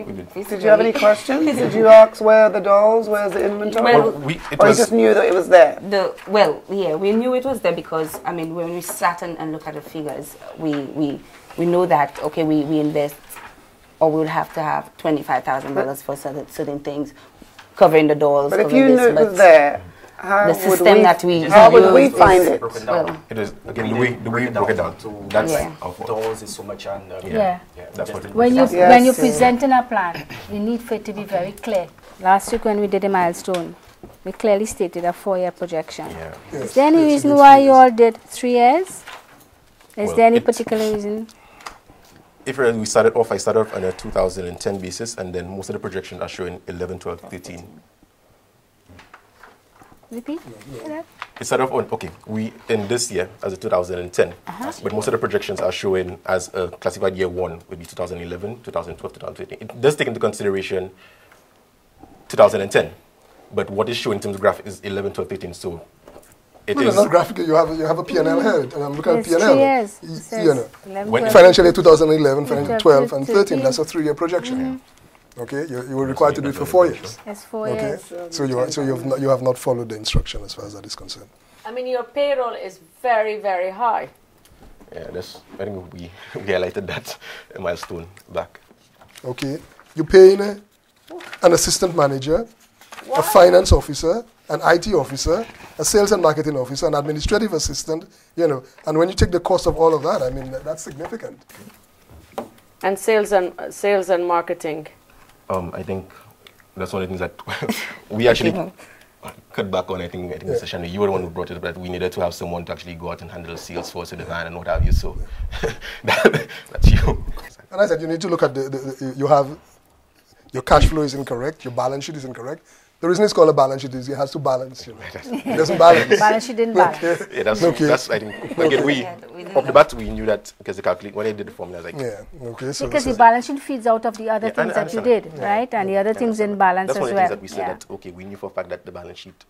Did you have any questions? Did you ask where are the dolls, where's the inventory? Well, or you just knew that it was there? We knew it was there because, I mean, when we sat and looked at the figures, we know that, okay, we invest, or we'll have to have $25,000 for certain things, covering the dolls. But if you knew it was there, how would we find it? Well, it is, again, the way we broke it down. That's dolls is so much, and that's what it when you're presenting a plan, you need for it to be very clear. Last week when we did a milestone, we clearly stated a 4-year projection. Yeah. Is there any reason why you all did 3 years? Is there any particular reason? If we started off, I started off on a 2010 basis, and then most of the projections are showing 11, 12, 13. Repeat? It started off on, okay, we in this year as a 2010, but most of the projections are showing as a classified year 1 would be 2011, 2012, 2013. It does take into consideration 2010, but what is shown in terms of graph is 11, 12, 13, so it is... Not graphically, you have a P&L here, and I'm looking at P&L. 3 years. You know, financial year 2011, financial 12 and 13, that's a 3-year projection. Okay, you were required to do it for 4 years. Yes, 4 years. So you have not followed the instruction as far as that is concerned. I mean, your payroll is very, very high. Yeah, I think we highlighted that milestone back. Okay, you pay an assistant manager, a finance officer, an IT officer, a sales and marketing officer, an administrative assistant, you know, and when you take the cost of all of that, I mean, that's significant. And sales and marketing. I think that's one of the things that we actually cut back on. I think the session, you were the one who brought it up, that we needed to have someone to actually go out and handle Salesforce in the van and what have you. So that's you. And I said you need to look at you have your cash flow is incorrect, your balance sheet is incorrect. The reason it's called a balance sheet is it has to balance. You know. It doesn't balance. Balance sheet didn't balance. Yeah, that's I think. Again, off the bat we knew that because when I did the formula, I was like, so because the balance sheet feeds out of the other things that you did, right? And the other things didn't balance as well. That's one of the things that we said that okay, we knew for a fact that the balance sheet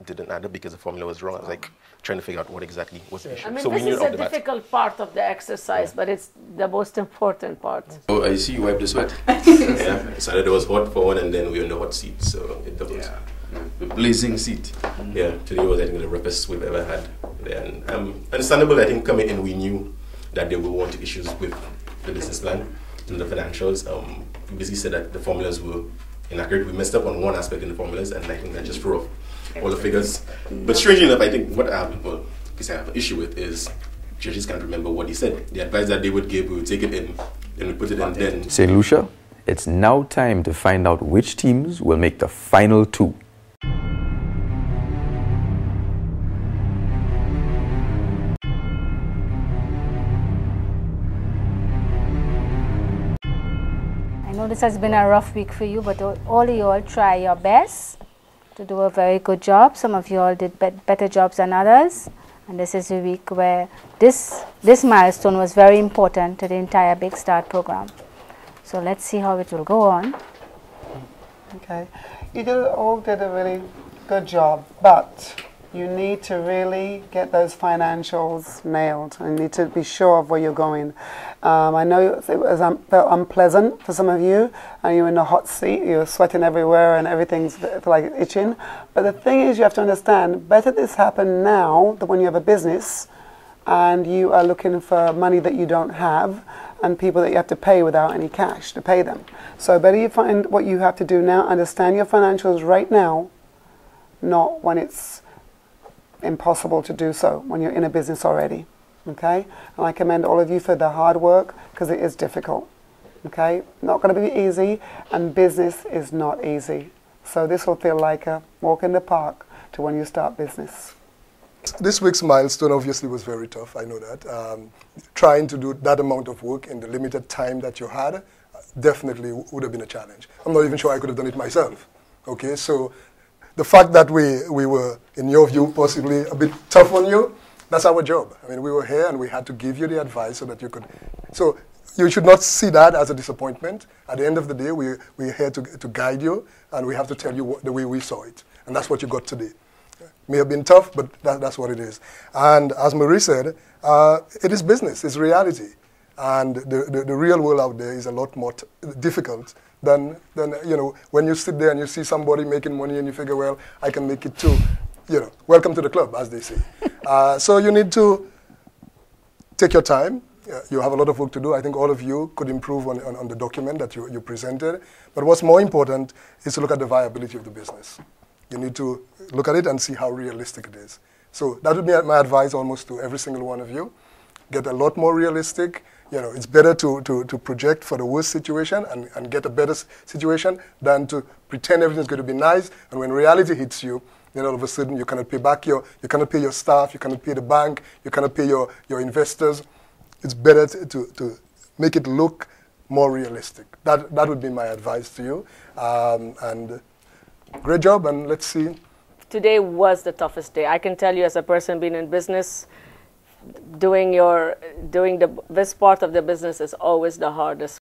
didn't add up because the formula was wrong. I was like trying to figure out what exactly was the issue. I mean, so this is a difficult part of the exercise, but it's the most important part. Oh, I see you wiped the sweat. So it was hot for one, and then we were in the hot seat, so it doubled. Yeah. The blazing seat. Yeah, today was I think the roughest we've ever had there. And understandable, I think coming in we knew that there were wanted issues with the business plan and the financials. We basically said that the formulas were inaccurate. We messed up on one aspect in the formulas, and I think that just threw off all the figures. But strangely enough, I think what I have an issue with is judges can't remember what he said. The advice that they would give, we would take it in, then we put it in, then... St. Lucia, it's now time to find out which teams will make the final 2. I know this has been a rough week for you, but all of you all try your best to do a very good job. Some of you all did better jobs than others. And this is a week where this milestone was very important to the entire Big Start program. So let's see how it will go on. Okay. You all did a really good job, but you need to really get those financials nailed. You need to be sure of where you're going. I know it felt unpleasant for some of you, and you're in a hot seat, you're sweating everywhere and everything's like itching. But the thing is, you have to understand, better this happen now than when you have a business and you are looking for money that you don't have and people that you have to pay without any cash to pay them. So better you find what you have to do now, understand your financials right now, not when it's impossible to do so, when you're in a business already. Okay, and I commend all of you for the hard work because it is difficult. Okay, not going to be easy, and business is not easy. So this will feel like a walk in the park to when you start business. This week's milestone obviously was very tough, I know that. Trying to do that amount of work in the limited time that you had definitely would have been a challenge. I'm not even sure I could have done it myself. Okay, so the fact that we were, in your view, possibly a bit tough on you, that's our job. I mean, we were here and we had to give you the advice so that you could. So you should not see that as a disappointment. At the end of the day, we're here to guide you, and we have to tell you the way we saw it. And that's what you got today. May have been tough, but that's what it is. And as Marie said, it is business, it's reality. And the real world out there is a lot more difficult than, you know, when you sit there and you see somebody making money and you figure, well, I can make it too. You know, welcome to the club, as they say. So you need to take your time. You have a lot of work to do. I think all of you could improve on the document that you presented. But what's more important is to look at the viability of the business. You need to look at it and see how realistic it is. So that would be my advice almost to every single one of you. Get a lot more realistic. You know, it's better to project for the worst situation and get a better situation than to pretend everything's going to be nice. And when reality hits you, then all of a sudden you cannot pay back you cannot pay your staff, you cannot pay the bank, you cannot pay your investors. It's better to make it look more realistic. That would be my advice to you. And great job, and let's see. Today was the toughest day. I can tell you, as a person being in business, doing this part of the business is always the hardest